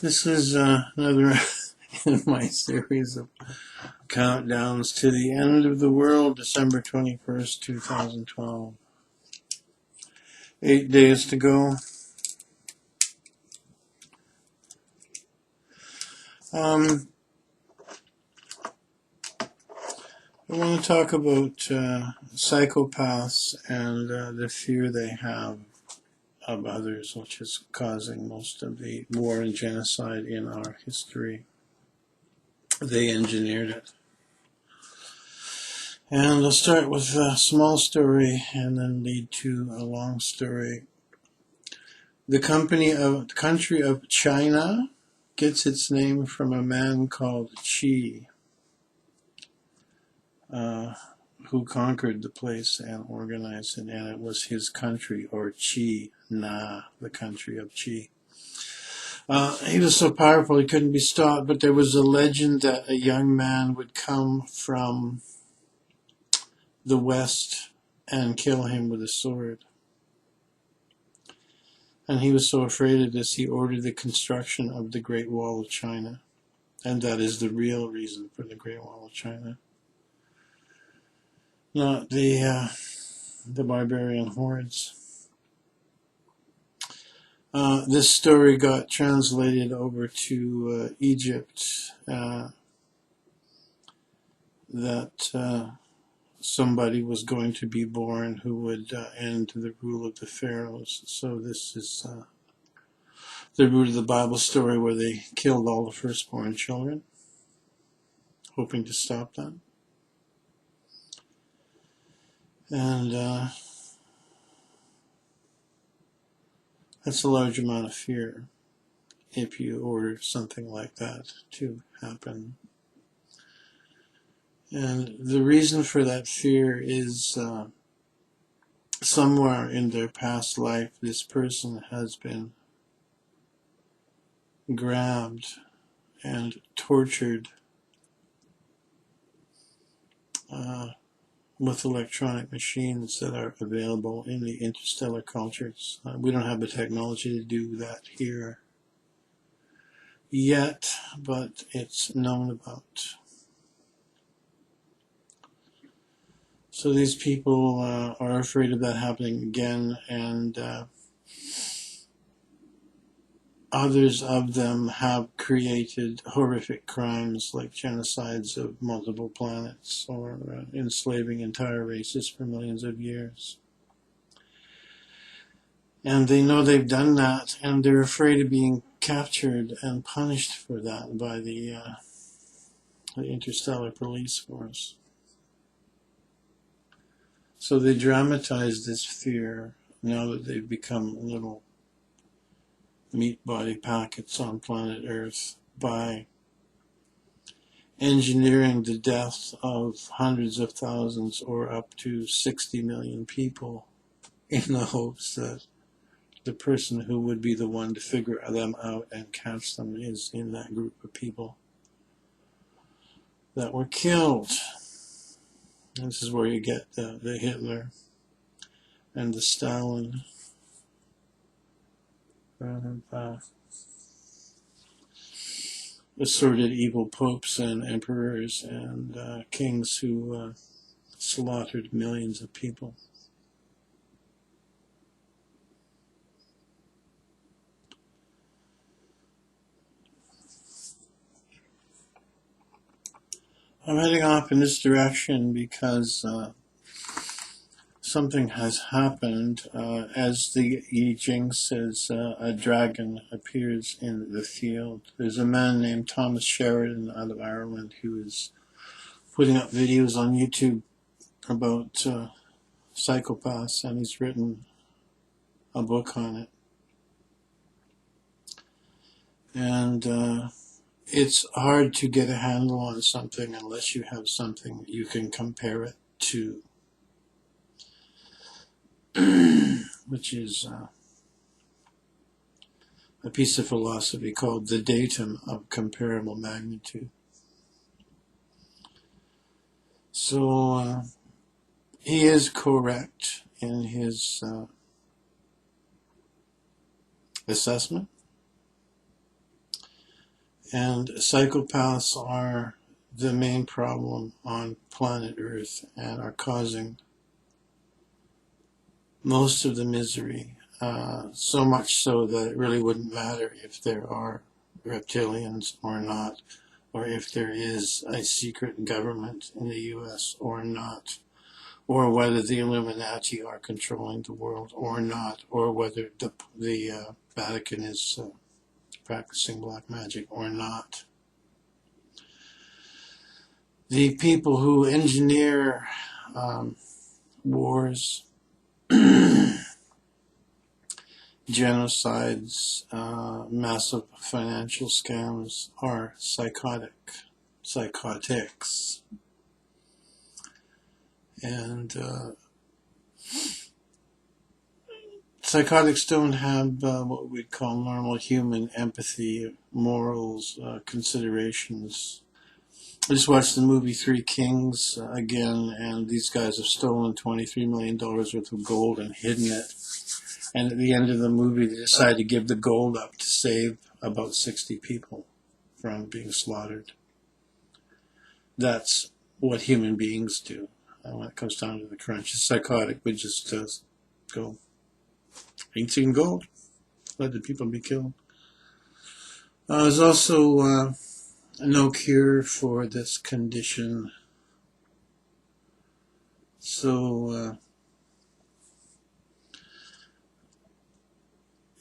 This is another in my series of countdowns to the end of the world, December 21st, 2012. 8 days to go. I want to talk about psychopaths and the fear they have of others, which is causing most of the war and genocide in our history. They engineered it. And I'll start with a small story and then lead to a long story. The country of China gets its name from a man called Qi, who conquered the place and organized it, and it was his country, or Qi Na, the country of Qi. He was so powerful he couldn't be stopped, but there was a legend that a young man would come from the west and kill him with a sword. And he was so afraid of this, he ordered the construction of the Great Wall of China. And that is the real reason for the Great Wall of China. Not the barbarian hordes. This story got translated over to Egypt, that somebody was going to be born who would end the rule of the pharaohs. So this is the root of the Bible story where they killed all the firstborn children, hoping to stop that. And that's a large amount of fear if you order something like that to happen. And the reason for that fear is somewhere in their past life, this person has been grabbed and tortured with electronic machines that are available in the interstellar cultures. We don't have the technology to do that here yet, but it's known about. So these people are afraid of that happening again, and others of them have created horrific crimes like genocides of multiple planets or enslaving entire races for millions of years. And they know they've done that, and they're afraid of being captured and punished for that by the interstellar police force. So they dramatize this fear now that they've become little meat body packets on planet Earth by engineering the death of hundreds of thousands or up to 60 million people in the hopes that the person who would be the one to figure them out and catch them is in that group of people that were killed. This is where you get the Hitler and the Stalin. Assorted evil popes and emperors and kings who slaughtered millions of people. I'm heading off in this direction because something has happened. As the I Ching says, a dragon appears in the field. There's a man named Thomas Sheridan out of Ireland who is putting up videos on YouTube about psychopaths, and he's written a book on it. And it's hard to get a handle on something unless you have something you can compare it to. Which is a piece of philosophy called the datum of comparable magnitude. So he is correct in his assessment. And psychopaths are the main problem on planet Earth and are causing most of the misery. So much so that it really wouldn't matter if there are reptilians or not, or if there is a secret government in the US or not, or whether the Illuminati are controlling the world or not, or whether the Vatican is practicing black magic or not. The people who engineer wars, genocides, massive financial scams are psychotics. And psychotics don't have what we'd call normal human empathy, morals, considerations. I just watched the movie Three Kings again, and these guys have stolen $23 million worth of gold and hidden it. And at the end of the movie, they decide to give the gold up to save about 60 people from being slaughtered. That's what human beings do. When it comes down to the crunch, a psychotic would just go, ain't seen gold, let the people be killed. There's also no cure for this condition. So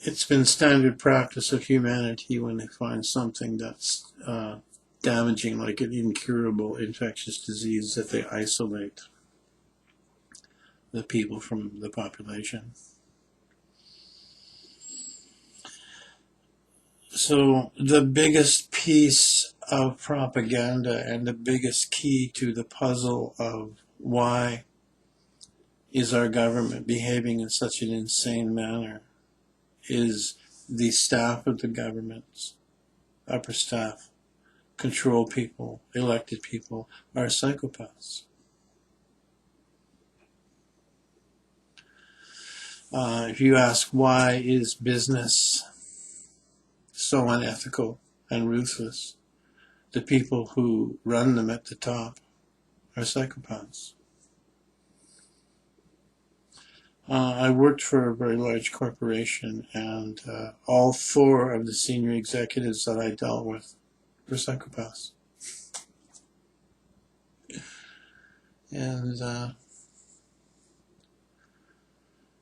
it's been standard practice of humanity when they find something that's damaging, like an incurable infectious disease, that they isolate the people from the population. So the biggest piece of propaganda and the biggest key to the puzzle of why is our government behaving in such an insane manner is the staff of the government's upper staff, control people, elected people, are psychopaths. If you ask why is business so unethical and ruthless, the people who run them at the top are psychopaths. I worked for a very large corporation, and all 4 of the senior executives that I dealt with were psychopaths. And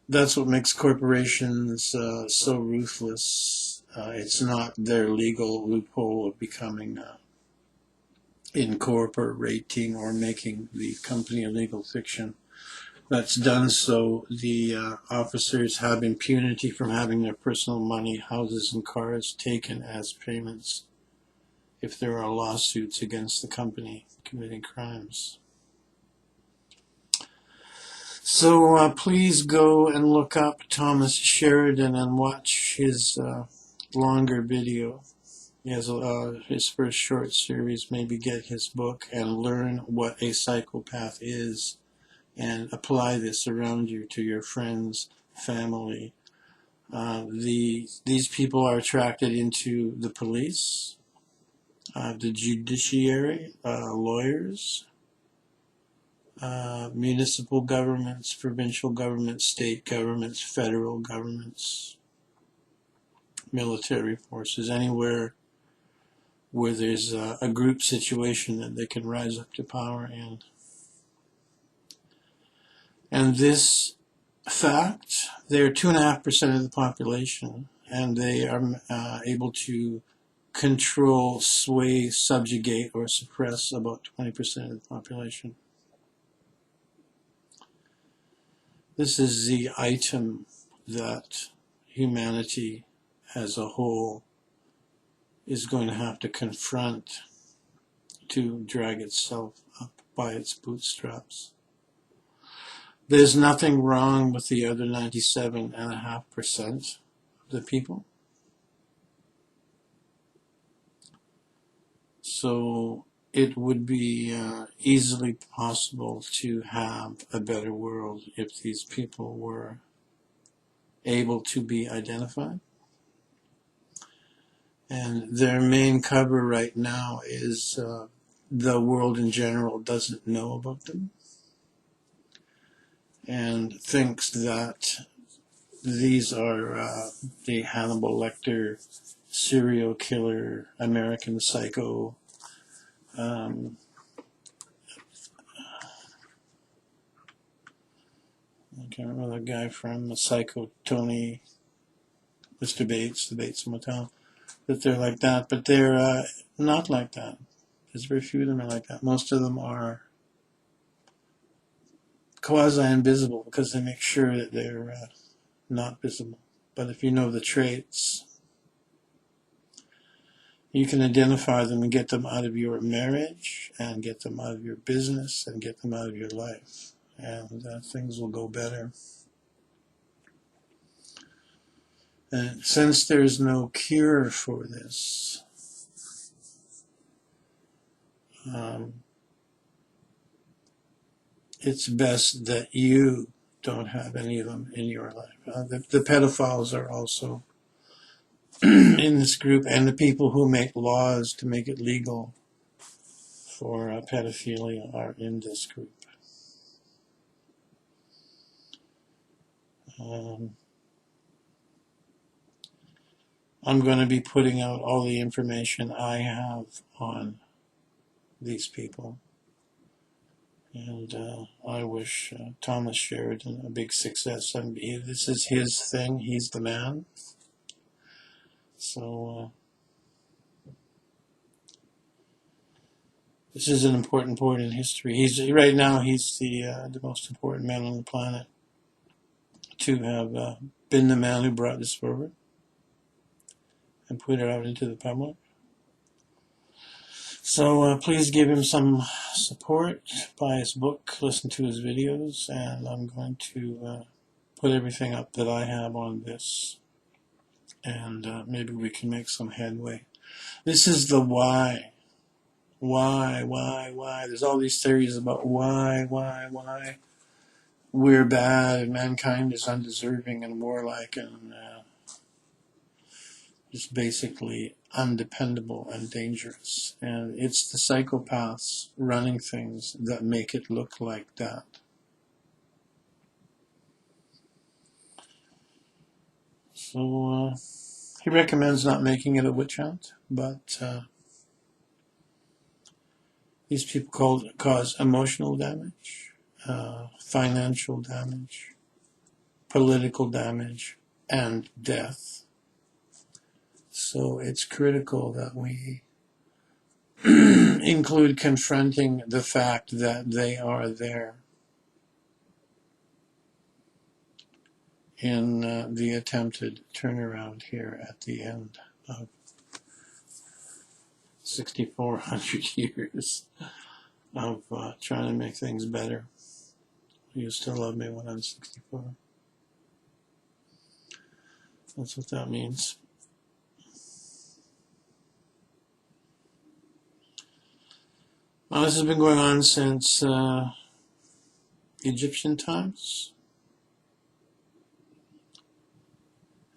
that's what makes corporations so ruthless. It's not their legal loophole of becoming incorporating or making the company a legal fiction. That's done so the officers have impunity from having their personal money, houses, and cars taken as payments if there are lawsuits against the company committing crimes. So please go and look up Thomas Sheridan and watch his longer video. He has his first short series. Maybe get his book and learn what a psychopath is, and apply this around you to your friends, family. These people are attracted into the police, the judiciary, lawyers, municipal governments, provincial governments, state governments, federal governments, military forces, anywhere where there's a group situation that they can rise up to power in. And this fact, they're 2.5% of the population, and they are able to control, sway, subjugate, or suppress about 20% of the population. This is the item that humanity as a whole is going to have to confront to drag itself up by its bootstraps. There's nothing wrong with the other 97.5% of the people. So it would be easily possible to have a better world if these people were able to be identified And their main cover right now is the world in general doesn't know about them and thinks that these are the Hannibal Lecter serial killer, American Psycho, I can't remember the guy from Psycho, Tony, Mr. Bates, the Bates Motel, that they're like that, but they're not like that. There's very few of them are like that. Most of them are quasi-invisible because they make sure that they're not visible. But if you know the traits, you can identify them and get them out of your marriage and get them out of your business and get them out of your life. And things will go better. And since there's no cure for this, it's best that you don't have any of them in your life. The pedophiles are also in this group, and the people who make laws to make it legal for pedophilia are in this group. I'm going to be putting out all the information I have on these people. And I wish Thomas Sheridan a big success. This is his thing. He's the man. So this is an important point in history. Right now he's the most important man on the planet to have been the man who brought this forward and put it out into the public. So please give him some support, buy his book, listen to his videos, and I'm going to put everything up that I have on this, and maybe we can make some headway. This is the why. Why? There's all these theories about why. We're bad, and mankind is undeserving and warlike and just basically undependable and dangerous. And it's the psychopaths running things that make it look like that. So he recommends not making it a witch hunt, but these people cause emotional damage, financial damage, political damage, and death. So it's critical that we include confronting the fact that they are there in the attempted turnaround here at the end of 6,400 years of trying to make things better. You still love me when I'm 64. That's what that means. Well, this has been going on since Egyptian times.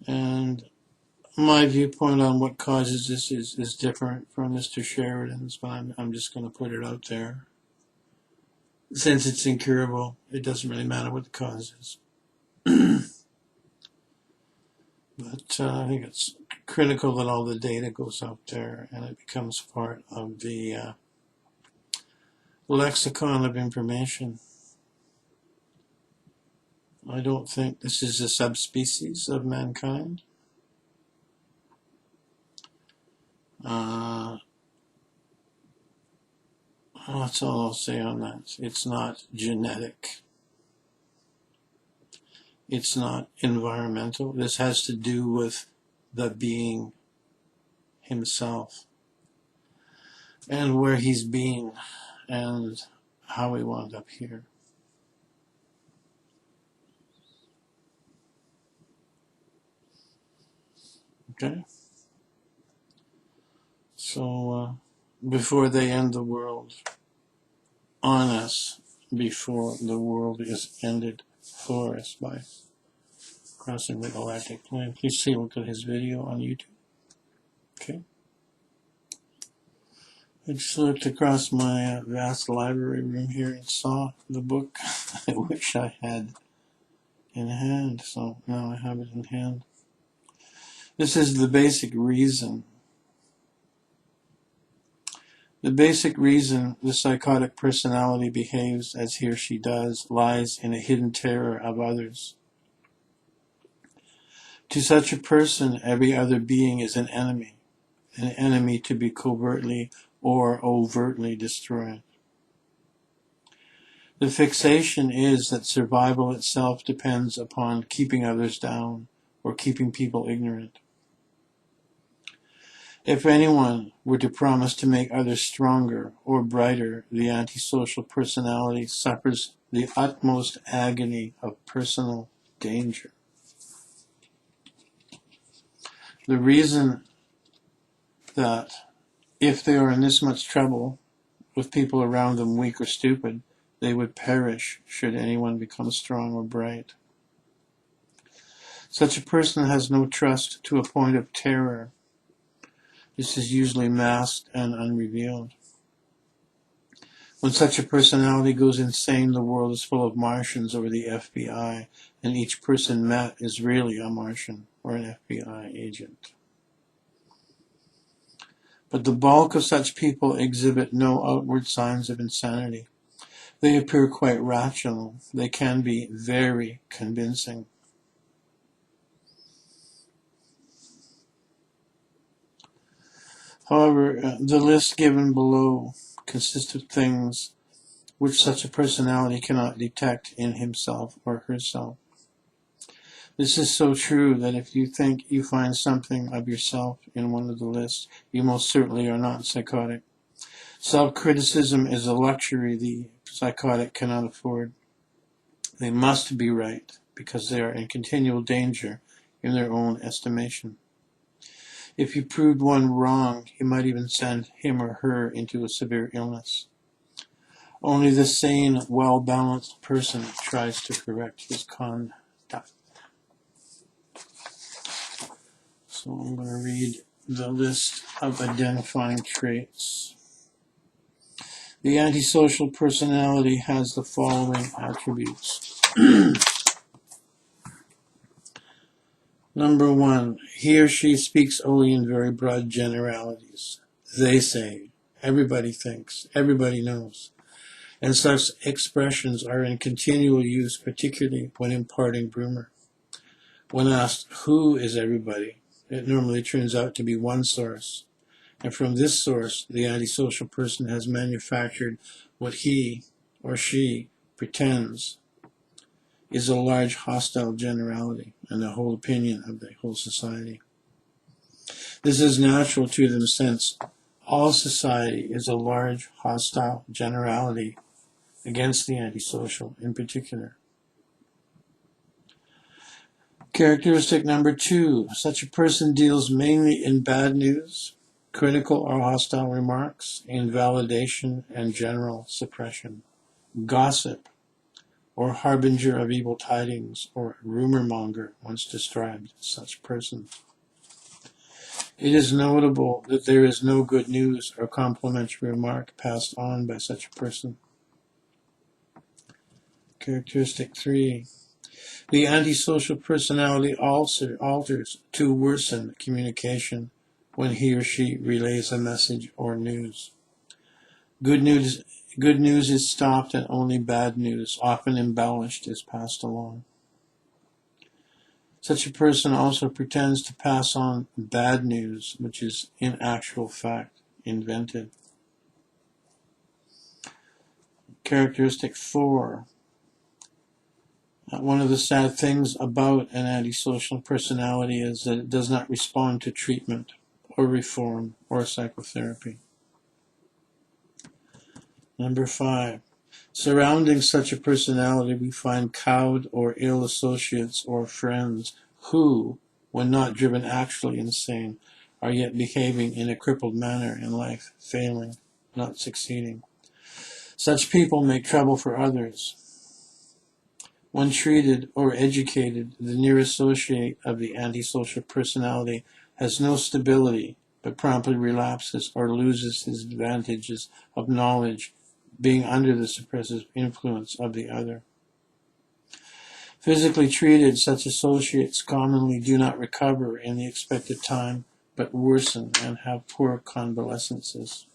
And my viewpoint on what causes this is different from Mr. Sheridan's, but I'm just going to put it out there. Since it's incurable, it doesn't really matter what the cause is. But I think it's critical that all the data goes out there and it becomes part of the lexicon of information. I don't think this is a subspecies of mankind. That's all I'll say on that. It's not genetic. It's not environmental. This has to do with the being himself and where he's been and how he wound up here. Okay? So before they end the world on us, before the world is ended for us by crossing the galactic plane, please see a look at his video on YouTube. Okay. I just looked across my vast library room here and saw the book I wish I had in hand, so now I have it in hand. This is the basic reason. The basic reason the psychotic personality behaves as he or she does lies in a hidden terror of others. To such a person, every other being is an enemy to be covertly or overtly destroyed. The fixation is that survival itself depends upon keeping others down or keeping people ignorant. If anyone were to promise to make others stronger or brighter, the antisocial personality suffers the utmost agony of personal danger. The reason that if they are in this much trouble with people around them weak or stupid, they would perish should anyone become strong or bright. Such a person has no trust to a point of terror. This is usually masked and unrevealed. When such a personality goes insane, the world is full of Martians or the FBI, and each person met is really a Martian or an FBI agent. But the bulk of such people exhibit no outward signs of insanity. They appear quite rational. They can be very convincing. However, the list given below consists of things which such a personality cannot detect in himself or herself. This is so true that if you think you find something of yourself in one of the lists, you most certainly are not psychotic. Self-criticism is a luxury the psychotic cannot afford. They must be right because they are in continual danger in their own estimation. If you proved one wrong, you might even send him or her into a severe illness. Only the sane, well-balanced person tries to correct his conduct. So I'm going to read the list of identifying traits. The antisocial personality has the following attributes. Number 1, he or she speaks only in very broad generalities. They say, everybody thinks, everybody knows. And such expressions are in continual use, particularly when imparting rumor. When asked, who is everybody? It normally turns out to be one source. And from this source, the antisocial person has manufactured what he or she pretends is a large hostile generality and the whole opinion of the whole society. This is natural to them since all society is a large hostile generality against the antisocial in particular. Characteristic number 2, such a person deals mainly in bad news, critical or hostile remarks, invalidation, and general suppression. Gossip, or harbinger of evil tidings, or rumor monger once described such person. It is notable that there is no good news or complimentary remark passed on by such a person. Characteristic 3. The antisocial personality also alters to worsen communication when he or she relays a message or news. Good news is stopped and only bad news, often embellished, is passed along. Such a person also pretends to pass on bad news, which is in actual fact invented. Characteristic 4. One of the sad things about an antisocial personality is that it does not respond to treatment or reform or psychotherapy. Number 5. Surrounding such a personality, we find cowed or ill associates or friends who, when not driven actually insane, are yet behaving in a crippled manner in life, failing, not succeeding. Such people make trouble for others. When treated or educated, the near associate of the antisocial personality has no stability but promptly relapses or loses his advantages of knowledge, being under the suppressive influence of the other. Physically treated, such associates commonly do not recover in the expected time, but worsen and have poor convalescences.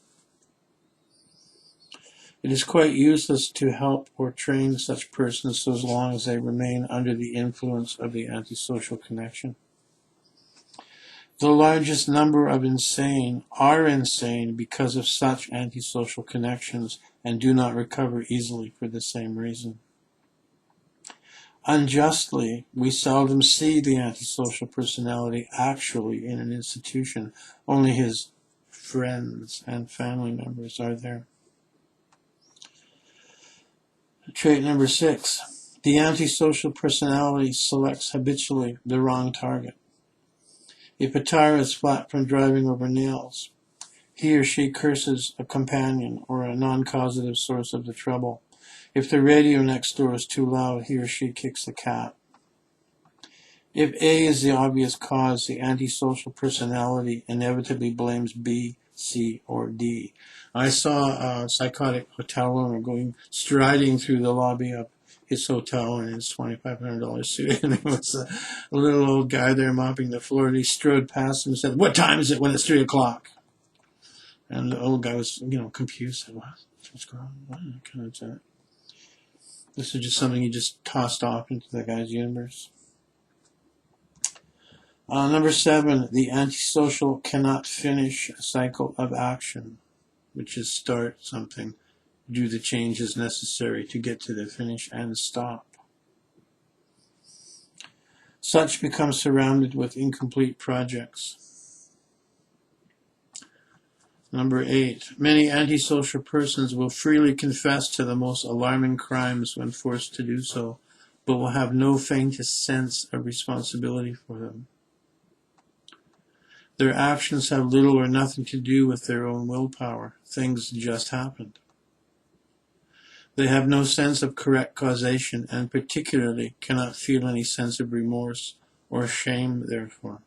It is quite useless to help or train such persons so long as they remain under the influence of the antisocial connection. The largest number of insane are insane because of such antisocial connections and do not recover easily for the same reason. Unjustly, we seldom see the antisocial personality actually in an institution. Only his friends and family members are there. Trait number 6. The antisocial personality selects habitually the wrong target. If a tire is flat from driving over nails, he or she curses a companion or a non-causative source of the trouble. If the radio next door is too loud, he or she kicks the cat. If A is the obvious cause, the antisocial personality inevitably blames B, C, or D. I saw a psychotic hotel owner going striding through the lobby of his hotel in his $2,500 suit, and there was a little old guy there mopping the floor, and he strode past him and said, "What time is it when it's 3 o'clock?" And the old guy was, confused. Said, "What's going on?" What kind of that? This is just something he just tossed off into the guy's universe. Number 7, the antisocial cannot finish a cycle of action, which is start something, do the changes necessary to get to the finish, and stop. Such become surrounded with incomplete projects. Number 8, many antisocial persons will freely confess to the most alarming crimes when forced to do so, but will have no faintest sense of responsibility for them. Their actions have little or nothing to do with their own willpower. Things just happened. They have no sense of correct causation and particularly cannot feel any sense of remorse or shame, therefore.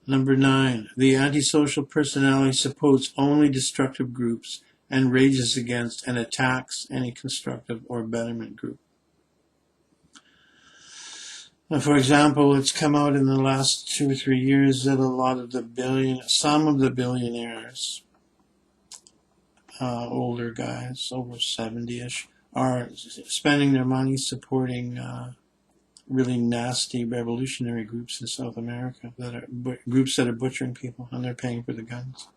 Number 9, the antisocial personality supports only destructive groups and rages against and attacks any constructive or betterment group. Now, for example, it's come out in the last 2 or 3 years that some of the billionaires, older guys, over 70-ish, are spending their money supporting really nasty revolutionary groups in South America, that are groups that are butchering people, and they're paying for the guns.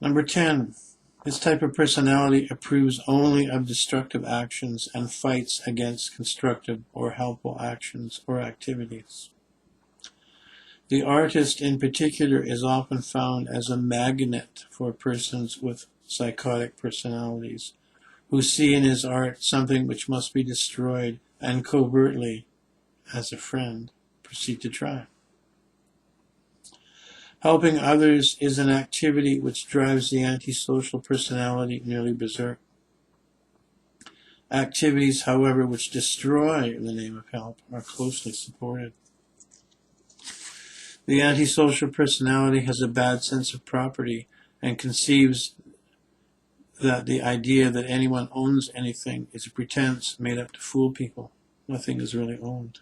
Number 10, this type of personality approves only of destructive actions and fights against constructive or helpful actions or activities. The artist in particular is often found as a magnet for persons with psychotic personalities, who see in his art something which must be destroyed and covertly, as a friend, proceed to try. Helping others is an activity which drives the antisocial personality nearly berserk. Activities, however, which destroy in the name of help are closely supported. The antisocial personality has a bad sense of property and conceives that the idea that anyone owns anything is a pretense made up to fool people. Nothing is really owned.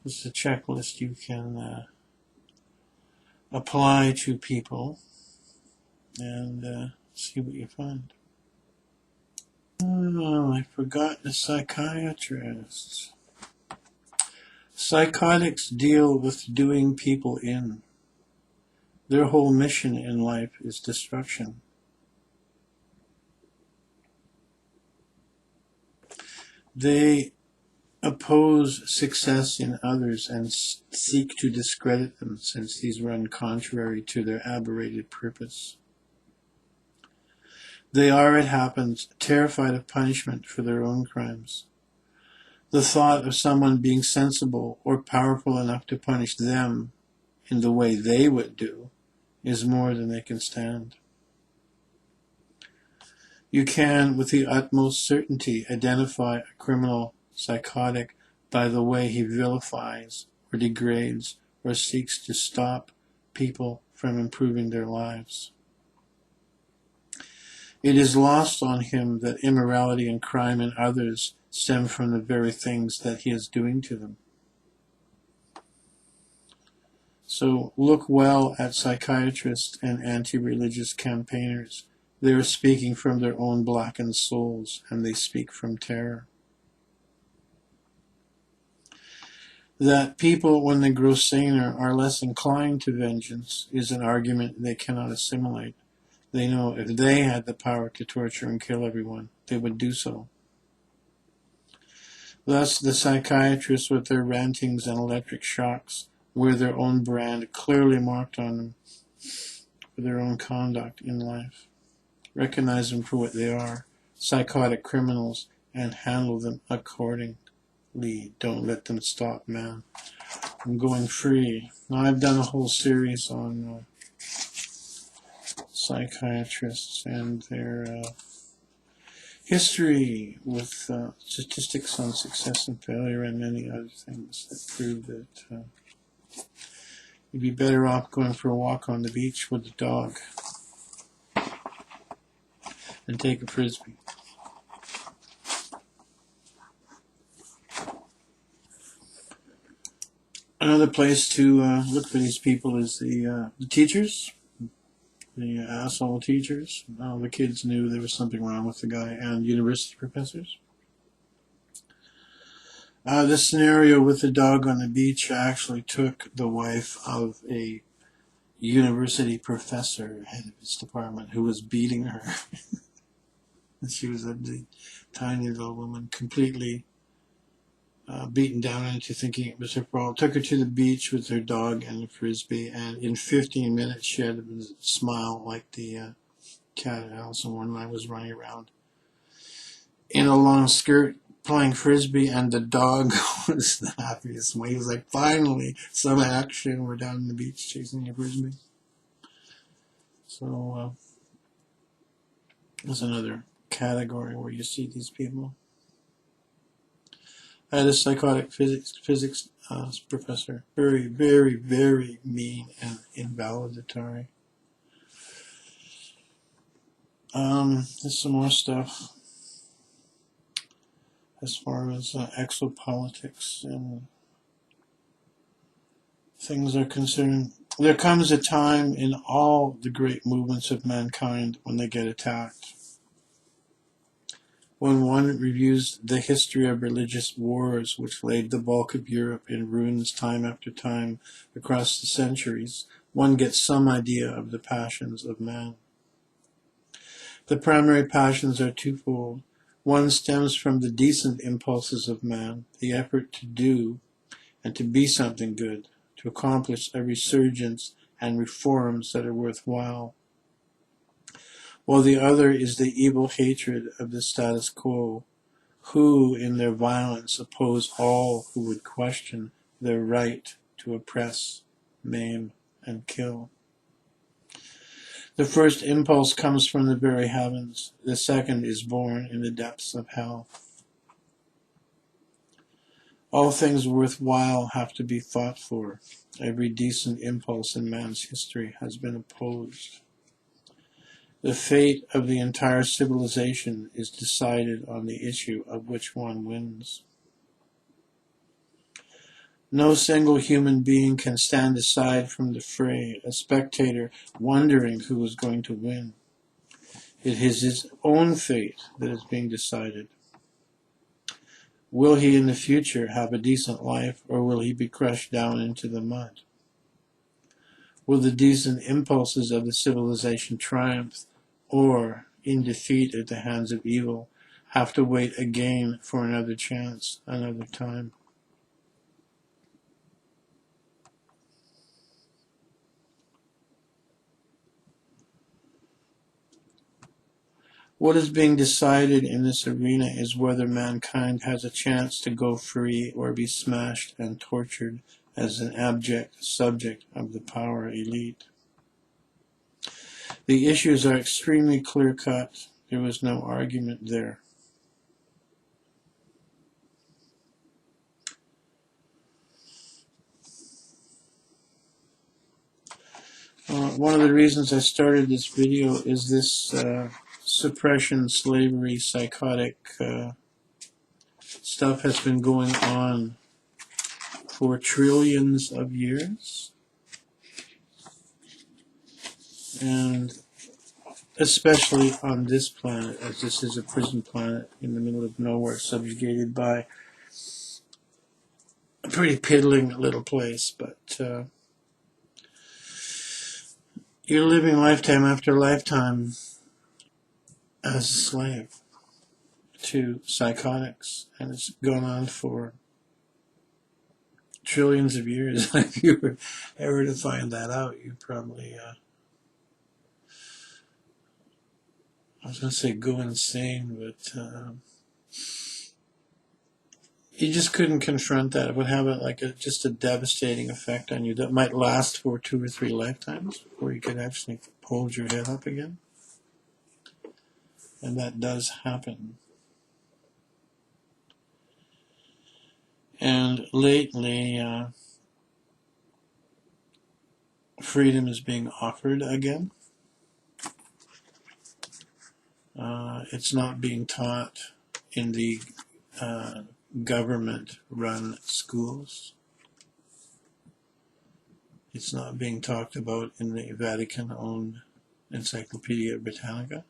This is a checklist you can apply to people and see what you find. Oh, I forgot the psychiatrists. Psychotics deal with doing people in. Their whole mission in life is destruction. They oppose success in others and seek to discredit them, since these run contrary to their aberrated purpose. They are, it happens, terrified of punishment for their own crimes. The thought of someone being sensible or powerful enough to punish them in the way they would do is more than they can stand. You can, with the utmost certainty, identify a criminal, psychotic, by the way he vilifies or degrades or seeks to stop people from improving their lives. It is lost on him that immorality and crime in others stem from the very things that he is doing to them. So look well at psychiatrists and anti-religious campaigners. They are speaking from their own blackened souls, and they speak from terror. That people, when they grow saner, are less inclined to vengeance is an argument they cannot assimilate. They know if they had the power to torture and kill everyone, they would do so. Thus, the psychiatrists with their rantings and electric shocks wear their own brand clearly marked on them for their own conduct in life. Recognize them for what they are, psychotic criminals, and handle them accordingly. Don't let them stop, man. I'm going free. Now, I've done a whole series on psychiatrists and their history with statistics on success and failure and many other things that prove that you'd be better off going for a walk on the beach with a dog and take a frisbee. Another place to look for these people is the teachers, the asshole teachers. All the kids knew there was something wrong with the guy, and university professors. The scenario with the dog on the beach actually took the wife of a university professor, head of his department, who was beating her. She was a tiny little woman, completely beaten down into thinking it was her fault. Took her to the beach with her dog and the frisbee, and in 15 minutes she had a smile like the cat at Alice in Wonderland was running around in a long skirt playing frisbee, and the dog was the happiest. He was like, finally, some action. We're down on the beach chasing a frisbee. So there's another category where you see these people. I had a psychotic physics professor, very, very, very mean and invalidatory. There's some more stuff as far as exopolitics and things are concerned. There comes a time in all the great movements of mankind when they get attacked. When one reviews the history of religious wars which laid the bulk of Europe in ruins time after time across the centuries, one gets some idea of the passions of man. The primary passions are twofold. One stems from the decent impulses of man, the effort to do and to be something good, to accomplish a resurgence and reforms that are worthwhile, while the other is the evil hatred of the status quo, who in their violence oppose all who would question their right to oppress, maim, and kill. The first impulse comes from the very heavens. The second is born in the depths of hell. All things worthwhile have to be fought for. Every decent impulse in man's history has been opposed. The fate of the entire civilization is decided on the issue of which one wins. No single human being can stand aside from the fray, a spectator wondering who is going to win. It is his own fate that is being decided. Will he in the future have a decent life, or will he be crushed down into the mud? Will the decent impulses of the civilization triumph, or, in defeat at the hands of evil, have to wait again for another chance, another time? What is being decided in this arena is whether mankind has a chance to go free or be smashed and tortured as an abject subject of the power elite. The issues are extremely clear-cut. There was no argument there. One of the reasons I started this video is this suppression, slavery, psychotic stuff has been going on for trillions of years. And especially on this planet, as this is a prison planet in the middle of nowhere, subjugated by a pretty piddling little place, but you're living lifetime after lifetime as a slave to psychotics, and it's gone on for trillions of years. If you were ever to find that out, you'd probably, I was going to say go insane, but you just couldn't confront that. It would have just a devastating effect on you that might last for 2 or 3 lifetimes before you could actually hold your head up again. And that does happen. And lately, freedom is being offered again. It's not being taught in the government-run schools. It's not being talked about in the Vatican-owned Encyclopedia Britannica.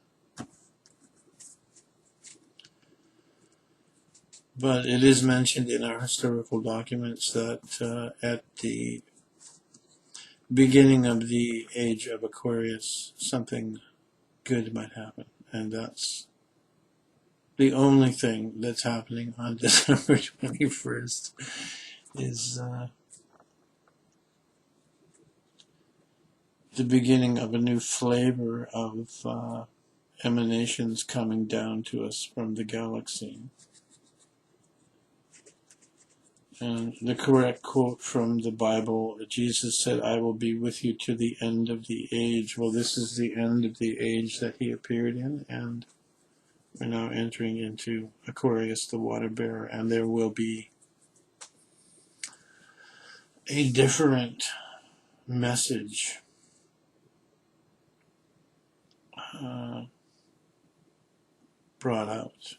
But it is mentioned in our historical documents that at the beginning of the age of Aquarius, something good might happen. And that's the only thing that's happening on December 21st is the beginning of a new flavor of emanations coming down to us from the galaxy. And the correct quote from the Bible, Jesus said, "I will be with you to the end of the age." Well, this is the end of the age that he appeared in, and we're now entering into Aquarius, the water bearer, and there will be a different message brought out.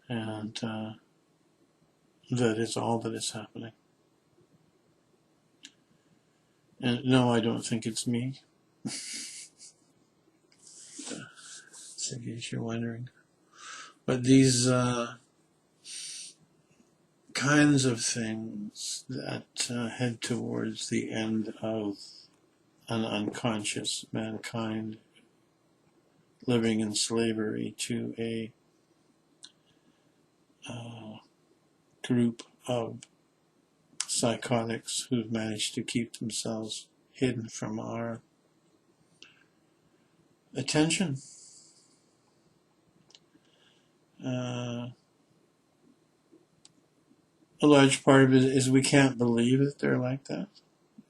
And that is all that is happening. And no, I don't think it's me. In case you're wondering. But these kinds of things that head towards the end of an unconscious mankind living in slavery to a group of psychotics who've managed to keep themselves hidden from our attention. A large part of it is we can't believe that they're like that.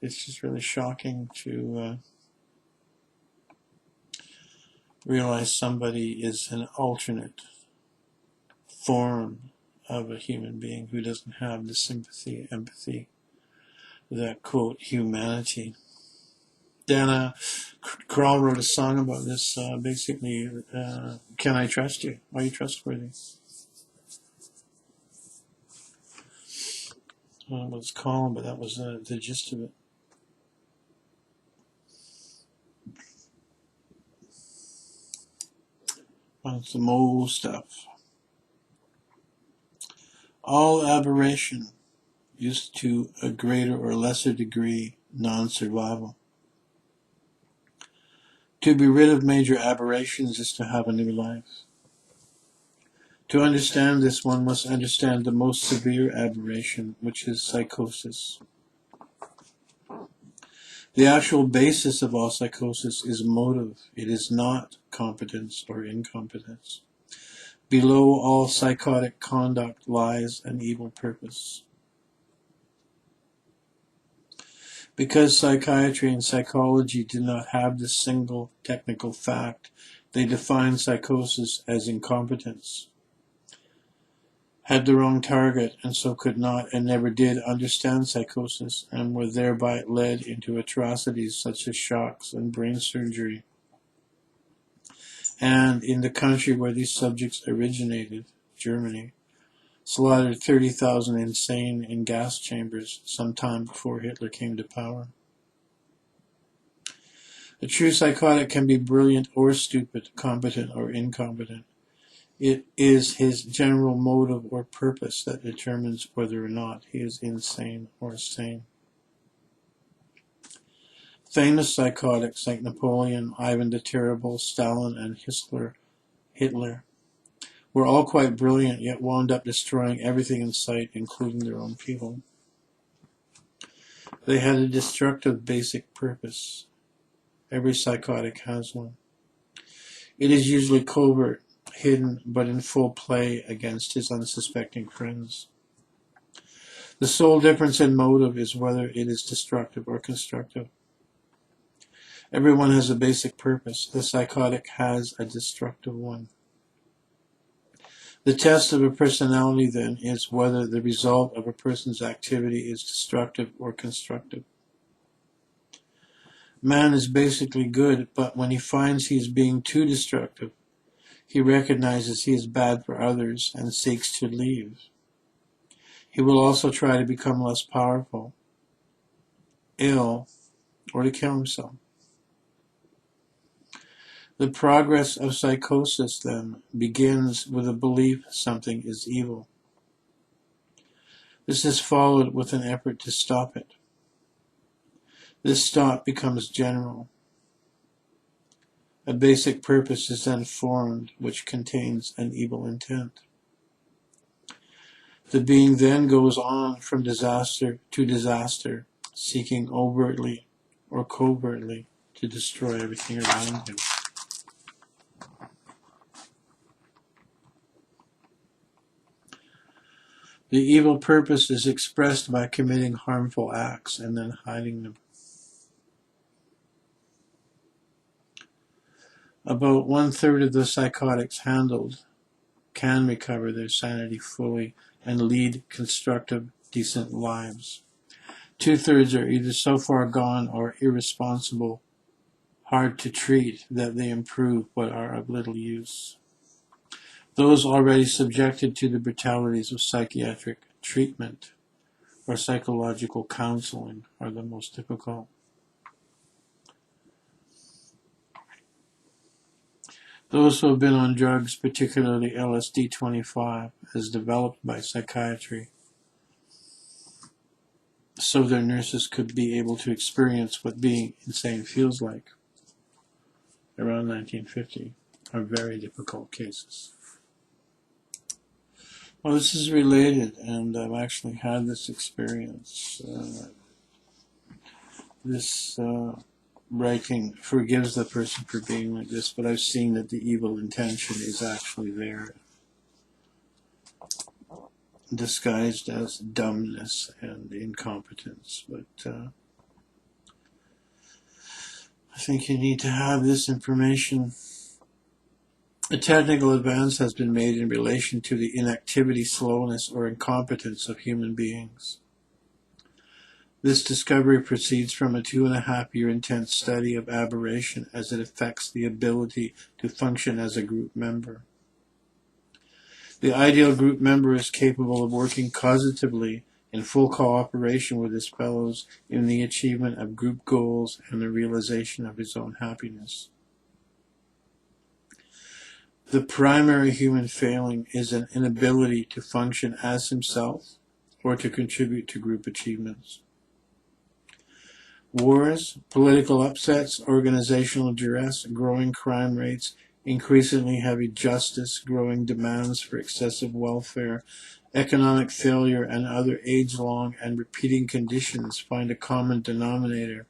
It's just really shocking to realize somebody is an alternate form of a human being who doesn't have the sympathy, empathy, that, quote, humanity. Dana Krall wrote a song about this, basically, Can I Trust You? Are you trustworthy? I don't know what it's called, but that was the gist of it. Well, some old stuff. All aberration is to a greater or lesser degree non-survival. To be rid of major aberrations is to have a new life. To understand this, one must understand the most severe aberration, which is psychosis. The actual basis of all psychosis is motive. It is not competence or incompetence. Below all psychotic conduct lies an evil purpose. Because psychiatry and psychology do not have this single technical fact, they define psychosis as incompetence. had the wrong target and so could not and never did understand psychosis and were thereby led into atrocities such as shocks and brain surgery. And in the country where these subjects originated, Germany, slaughtered 30,000 insane in gas chambers some time before Hitler came to power. A true psychotic can be brilliant or stupid, competent or incompetent. It is his general motive or purpose that determines whether or not he is insane or sane. Famous psychotics like Napoleon, Ivan the Terrible, Stalin, and Hitler were all quite brilliant, yet wound up destroying everything in sight, including their own people. They had a destructive basic purpose. Every psychotic has one. It is usually covert, hidden, but in full play against his unsuspecting friends. The sole difference in motive is whether it is destructive or constructive. Everyone has a basic purpose. The psychotic has a destructive one. The test of a personality, then, is whether the result of a person's activity is destructive or constructive. Man is basically good, but when he finds he is being too destructive, he recognizes he is bad for others and seeks to leave. He will also try to become less powerful, ill, or to kill himself. The progress of psychosis, then, begins with a belief something is evil. This is followed with an effort to stop it. This stop becomes general. A basic purpose is then formed, which contains an evil intent. The being then goes on from disaster to disaster, seeking overtly or covertly to destroy everything around him. The evil purpose is expressed by committing harmful acts and then hiding them. About 1/3 of the psychotics handled can recover their sanity fully and lead constructive, decent lives. 2/3 are either so far gone or irresponsible, hard to treat, that they improve but are of little use. Those already subjected to the brutalities of psychiatric treatment or psychological counseling are the most difficult. Those who have been on drugs, particularly LSD-25, as developed by psychiatry, so their nurses could be able to experience what being insane feels like, around 1950, are very difficult cases. Well, this is related, and I've actually had this experience. This writing forgives the person for being like this, but I've seen that the evil intention is actually there, disguised as dumbness and incompetence. But I think you need to have this information. A technical advance has been made in relation to the inactivity, slowness, or incompetence of human beings. This discovery proceeds from a 2.5-year intense study of aberration as it affects the ability to function as a group member. The ideal group member is capable of working causatively in full cooperation with his fellows in the achievement of group goals and the realization of his own happiness. The primary human failing is an inability to function as himself or to contribute to group achievements. Wars, political upsets, organizational duress, growing crime rates, increasingly heavy justice, growing demands for excessive welfare, economic failure, and other age-long and repeating conditions find a common denominator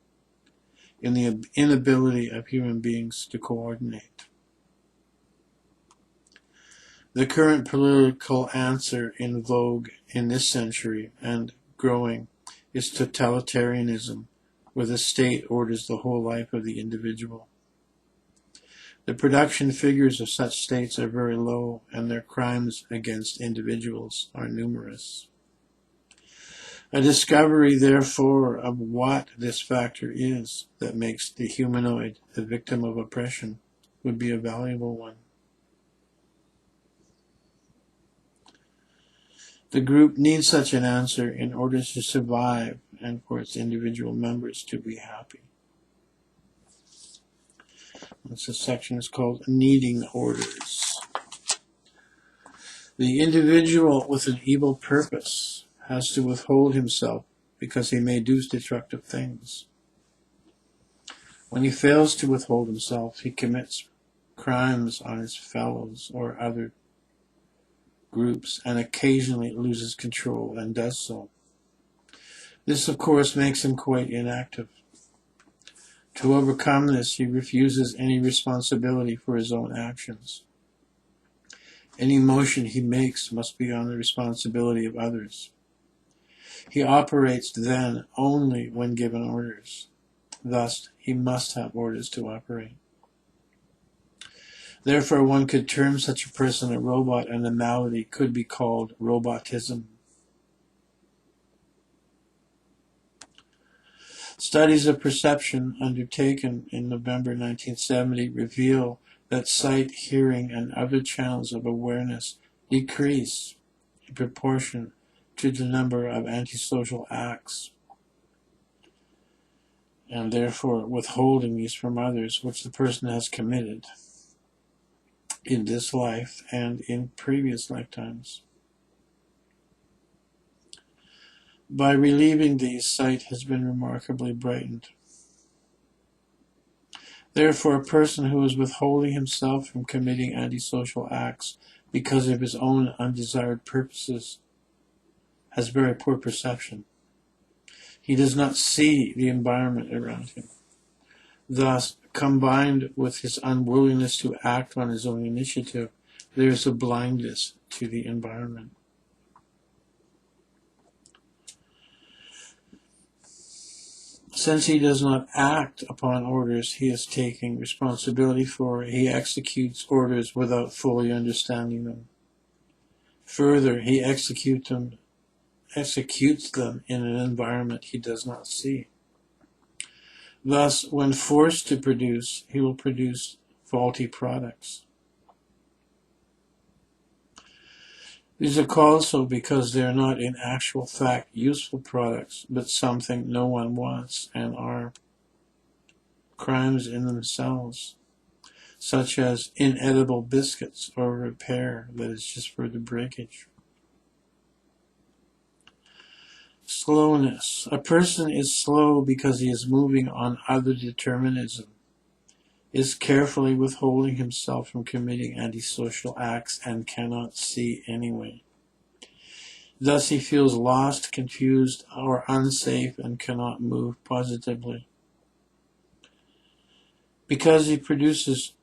in the inability of human beings to coordinate. The current political answer in vogue in this century and growing is totalitarianism, where the state orders the whole life of the individual. The production figures of such states are very low, and their crimes against individuals are numerous. A discovery, therefore, of what this factor is that makes the humanoid the victim of oppression would be a valuable one. The group needs such an answer in order to survive and for its individual members to be happy. This section is called Needing Orders. The individual with an evil purpose has to withhold himself because he may do destructive things. When he fails to withhold himself, he commits crimes on his fellows or other groups and occasionally loses control and does so. This, of course, makes him quite inactive. To overcome this, he refuses any responsibility for his own actions. Any motion he makes must be on the responsibility of others. He operates then only when given orders. Thus, he must have orders to operate. Therefore, one could term such a person a robot, and the malady could be called robotism. Studies of perception undertaken in November 1970 reveal that sight, hearing, and other channels of awareness decrease in proportion to the number of antisocial acts, and therefore withholding these from others which the person has committed in this life and in previous lifetimes. By relieving these, sight has been remarkably brightened. Therefore, a person who is withholding himself from committing antisocial acts because of his own undesired purposes has very poor perception. He does not see the environment around him. Thus, combined with his unwillingness to act on his own initiative, there is a blindness to the environment. Since he does not act upon orders he is taking responsibility for, he executes orders without fully understanding them. Further, he executes them in an environment he does not see. Thus, when forced to produce, he will produce faulty products. These are called so because they are not in actual fact useful products, but something no one wants and are crimes in themselves, such as inedible biscuits or repair that is just for the breakage. Slowness. A person is slow because he is moving on other determinism, is carefully withholding himself from committing antisocial acts and cannot see anyway. Thus he feels lost, confused, or unsafe and cannot move positively. Because he produces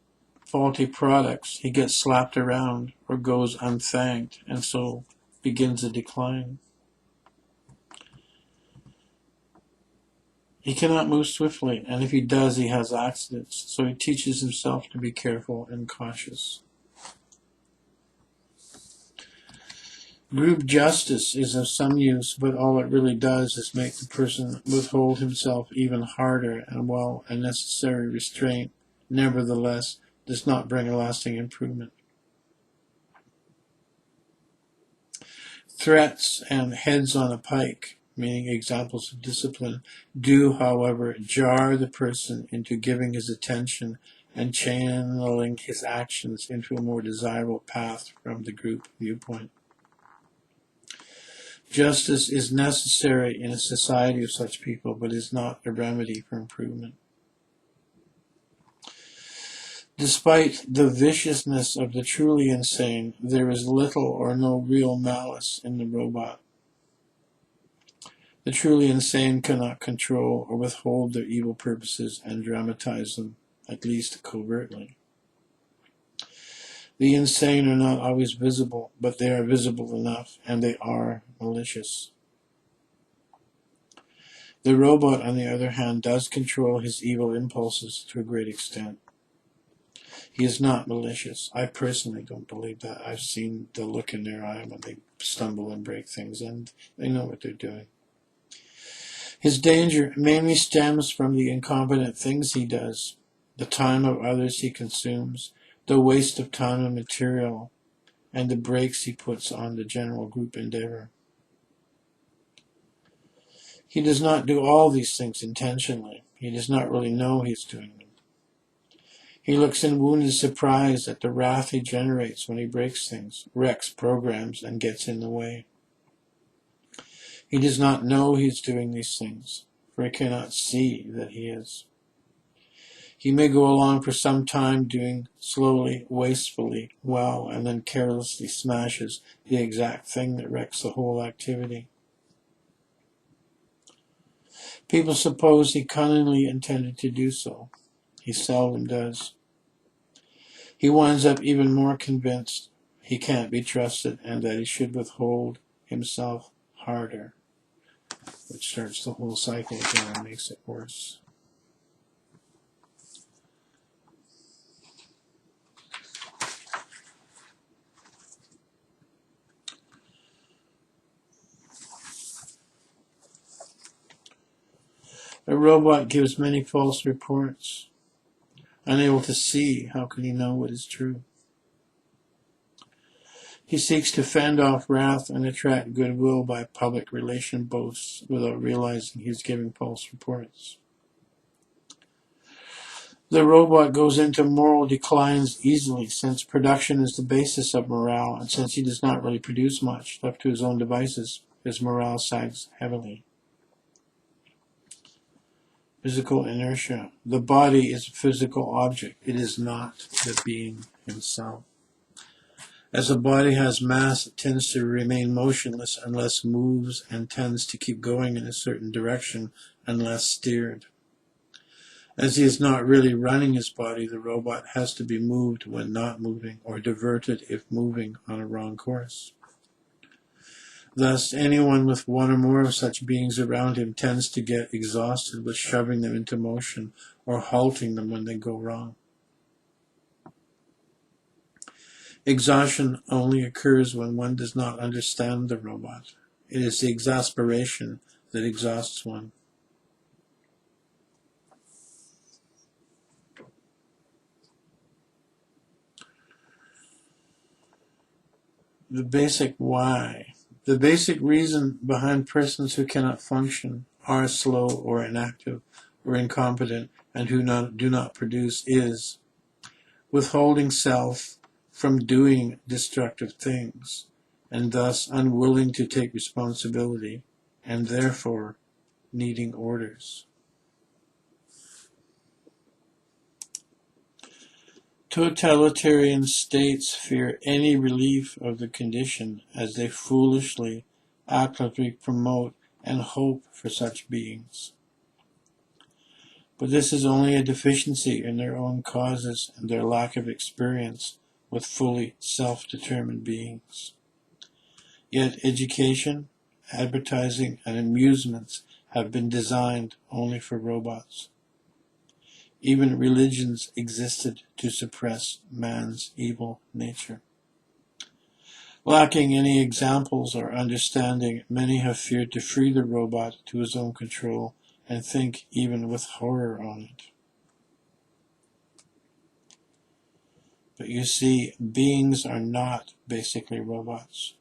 faulty products, he gets slapped around or goes unthanked, and so begins a decline. He cannot move swiftly, and if he does, he has accidents, so he teaches himself to be careful and cautious. Group justice is of some use, but all it really does is make the person withhold himself even harder, and while a necessary restraint, nevertheless, does not bring a lasting improvement. Threats and heads on a pike, meaning examples of discipline, do, however, jar the person into giving his attention and channeling his actions into a more desirable path from the group viewpoint. Justice is necessary in a society of such people, but is not a remedy for improvement. Despite the viciousness of the truly insane, there is little or no real malice in the robot. The truly insane cannot control or withhold their evil purposes and dramatize them, at least covertly. The insane are not always visible, but they are visible enough, and they are malicious. The robot, on the other hand, does control his evil impulses to a great extent. He is not malicious. I personally don't believe that. I've seen the look in their eye when they stumble and break things, and they know what they're doing. His danger mainly stems from the incompetent things he does, the time of others he consumes, the waste of time and material, and the brakes he puts on the general group endeavor. He does not do all these things intentionally. He does not really know he's doing them. He looks in wounded surprise at the wrath he generates when he breaks things, wrecks programs, and gets in the way. He does not know he is doing these things, for he cannot see that he is. He may go along for some time doing slowly, wastefully, well, and then carelessly smashes the exact thing that wrecks the whole activity. People suppose he cunningly intended to do so. He seldom does. He winds up even more convinced he can't be trusted and that he should withhold himself harder, which starts the whole cycle again and makes it worse. A robot gives many false reports. Unable to see, how can he know what is true? He seeks to fend off wrath and attract goodwill by public relation boasts without realizing he's giving false reports. The robot goes into moral declines easily, since production is the basis of morale, and since he does not really produce much, left to his own devices, his morale sags heavily. Physical inertia. The body is a physical object. It is not the being himself. As a body has mass, it tends to remain motionless unless moves, and tends to keep going in a certain direction unless steered. As he is not really running his body, the robot has to be moved when not moving, or diverted if moving on a wrong course. Thus, anyone with one or more of such beings around him tends to get exhausted with shoving them into motion or halting them when they go wrong. Exhaustion only occurs when one does not understand the robot. It is the exasperation that exhausts one. The basic why. The basic reason behind persons who cannot function, are slow or inactive or incompetent, and who do not produce is withholding self from doing destructive things, and thus unwilling to take responsibility, and therefore needing orders. Totalitarian states fear any relief of the condition, as they foolishly, actively promote and hope for such beings. But this is only a deficiency in their own causes and their lack of experience with fully self-determined beings. Yet education, advertising, and amusements have been designed only for robots. Even religions existed to suppress man's evil nature. Lacking any examples or understanding, many have feared to free the robot to his own control and think even with horror on it. But you see, beings are not basically robots.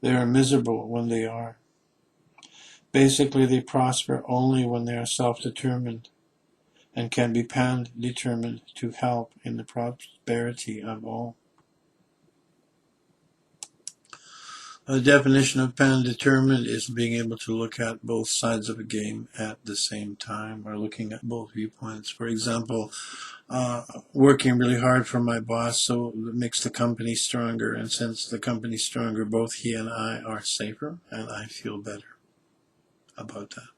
They are miserable when they are. Basically, they prosper only when they are self-determined and can be pan-determined to help in the prosperity of all. A definition of pan-determined is being able to look at both sides of a game at the same time, or looking at both viewpoints. For example, working really hard for my boss, so it makes the company stronger, and since the company's stronger, both he and I are safer, and I feel better about that.